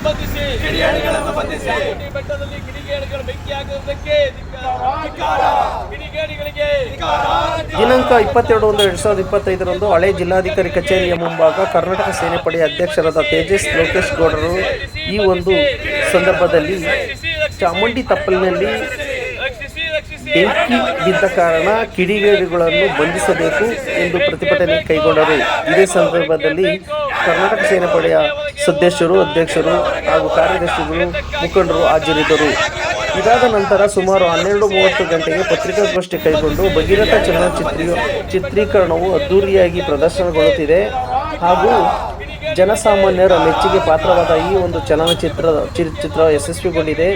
ಬಂಧಿಸಿ ಬೆಟ್ಟದಲ್ಲಿ ಕಿಡಿಗೇಡಿಗಳು ಬೆಂಕಿ ಹಾಕುವುದಕ್ಕೆ ಕಿಡಿಗೇಡಿಗಳಿಗೆ ದಿನಾಂಕ 22/1/2025 ಹಳೆ ಜಿಲ್ಲಾಧಿಕಾರಿ ಕಚೇರಿಯ ಮುಂಭಾಗ ಕರ್ನಾಟಕ ಸೇನೆಪಡೆ ಅಧ್ಯಕ್ಷರಾದ ತೇಜಸ್ ಲೋಕೇಶ್ ಗೌಡರು ಈ ಒಂದು ಸಂದರ್ಭದಲ್ಲಿ ಚಾಮುಂಡಿ ತಪ್ಪಲಿನಲ್ಲಿ ಬೆಂಕಿ ಬಿದ್ದ ಕಾರಣ ಕಿಡಿಗೇಡಿಗಳನ್ನು ಬಂಧಿಸಬೇಕು ಎಂದು ಪ್ರತಿಭಟನೆ ಕೈಗೊಂಡರು. ಇದೇ ಸಂದರ್ಭದಲ್ಲಿ ಕರ್ನಾಟಕ ಸೇನಾಪಡೆಯ ಸದಸ್ಯರು, ಅಧ್ಯಕ್ಷರು ಹಾಗೂ ಕಾರ್ಯದರ್ಶಿಗಳು, ಮುಖಂಡರು ಹಾಜರಿದ್ದರು. ಇದಾದ ನಂತರ ಸುಮಾರು 12:30 ಗಂಟೆಗೆ ಪತ್ರಿಕಾಗೋಷ್ಠಿ ಕೈಗೊಂಡು ಭಗೀರಥ ಚಲನಚಿತ್ರ ಚಿತ್ರೀಕರಣವು ಅದ್ದೂರಿಯಾಗಿ ಪ್ರದರ್ಶನಗೊಳ್ಳುತ್ತಿದೆ ಹಾಗೂ ಜನಸಾಮಾನ್ಯರ ಮೆಚ್ಚುಗೆ ಪಾತ್ರವಾದ ಈ ಒಂದು ಚಿತ್ರ ಯಶಸ್ವಿಗೊಂಡಿದೆ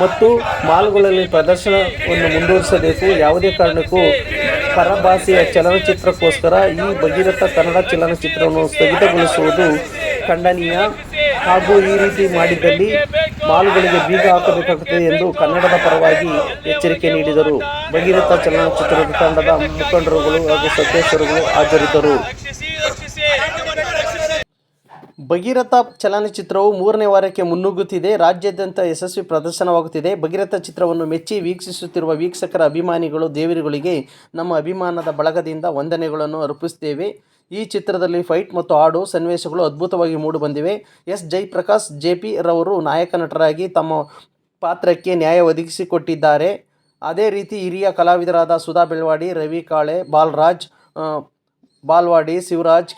ಮತ್ತು ಮಾಲ್ಗಳಲ್ಲಿ ಪ್ರದರ್ಶನವನ್ನು ಮುಂದುವರಿಸಬೇಕು. ಯಾವುದೇ ಕಾರಣಕ್ಕೂ ಪರಭಾಷೆಯ ಚಲನಚಿತ್ರಕ್ಕೋಸ್ಕರ ಈ ಭಗೀರಥ ಕನ್ನಡ ಚಲನಚಿತ್ರವನ್ನು ಸ್ಥಗಿತಗೊಳಿಸುವುದು ಖಂಡನೀಯ ಹಾಗೂ ಈ ರೀತಿ ಮಾಡಿದ್ದಲ್ಲಿ ಮಾಲ್ಗಳಿಗೆ ಬೀಗ ಹಾಕಬೇಕಾಗುತ್ತದೆ ಎಂದು ಕನ್ನಡದ ಪರವಾಗಿ ಎಚ್ಚರಿಕೆ ನೀಡಿದರು. ಭಗೀರಥ ಚಲನಚಿತ್ರದ ತಂಡದ ಮುಖಂಡರುಗಳು ಹಾಗೂ ಸದಸ್ಯರುಗಳು ಹಾಜರಿದ್ದರು. ಭಗೀರಥ ಚಲನಚಿತ್ರವು 3ನೇ ವಾರಕ್ಕೆ ಮುನ್ನುಗ್ಗುತ್ತಿದೆ. ರಾಜ್ಯಾದ್ಯಂತ ಯಶಸ್ವಿ ಪ್ರದರ್ಶನವಾಗುತ್ತಿದೆ. ಭಗೀರಥ ಚಿತ್ರವನ್ನು ಮೆಚ್ಚಿ ವೀಕ್ಷಿಸುತ್ತಿರುವ ವೀಕ್ಷಕರ ಅಭಿಮಾನಿಗಳು, ದೇವರುಗಳಿಗೆ ನಮ್ಮ ಅಭಿಮಾನದ ಬಳಗದಿಂದ ವಂದನೆಗಳನ್ನು ಅರ್ಪಿಸುತ್ತೇವೆ. ಈ ಚಿತ್ರದಲ್ಲಿ ಫೈಟ್ ಮತ್ತು ಹಾಡು ಸನ್ನಿವೇಶಗಳು ಅದ್ಭುತವಾಗಿ ಮೂಡಿಬಂದಿವೆ. ಎಸ್. ಜಯಪ್ರಕಾಶ್ ಜೆ.ಪಿ. ರವರು ನಾಯಕ ನಟರಾಗಿ ತಮ್ಮ ಪಾತ್ರಕ್ಕೆ ನ್ಯಾಯ ಒದಗಿಸಿಕೊಟ್ಟಿದ್ದಾರೆ. ಅದೇ ರೀತಿ ಹಿರಿಯ ಕಲಾವಿದರಾದ ಸುಧಾ ಬೆಳವಾಡಿ, ರವಿ ಕಾಳೆ, ಬಾಲರಾಜ್ ಬಾಲ್ವಾಡಿ, ಶಿವರಾಜ್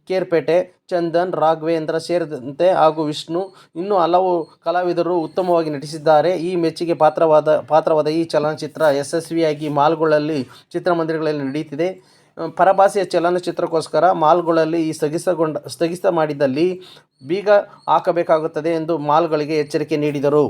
ಕೇರ್ಪೇಟೆ, ಚಂದನ್, ರಾಘವೇಂದ್ರ ಸೇರಿದಂತೆ ಹಾಗೂ ವಿಷ್ಣು ಇನ್ನೂ ಹಲವು ಕಲಾವಿದರು ಉತ್ತಮವಾಗಿ ನಟಿಸಿದ್ದಾರೆ. ಈ ಮೆಚ್ಚುಗೆ ಪಾತ್ರವಾದ ಈ ಚಲನಚಿತ್ರ ಯಶಸ್ವಿಯಾಗಿ ಮಾಲ್ಗಳಲ್ಲಿ, ಚಿತ್ರಮಂದಿರಗಳಲ್ಲಿ ನಡೆಯುತ್ತಿದೆ. ಪರಭಾಷೆಯ ಚಲನಚಿತ್ರಕ್ಕೋಸ್ಕರ ಮಾಲ್ಗಳಲ್ಲಿ ಸ್ಥಗಿತ ಮಾಡಿದಲ್ಲಿ ಬೀಗ ಹಾಕಬೇಕಾಗುತ್ತದೆ ಎಂದು ಮಾಲ್ಗಳಿಗೆ ಎಚ್ಚರಿಕೆ ನೀಡಿದರು.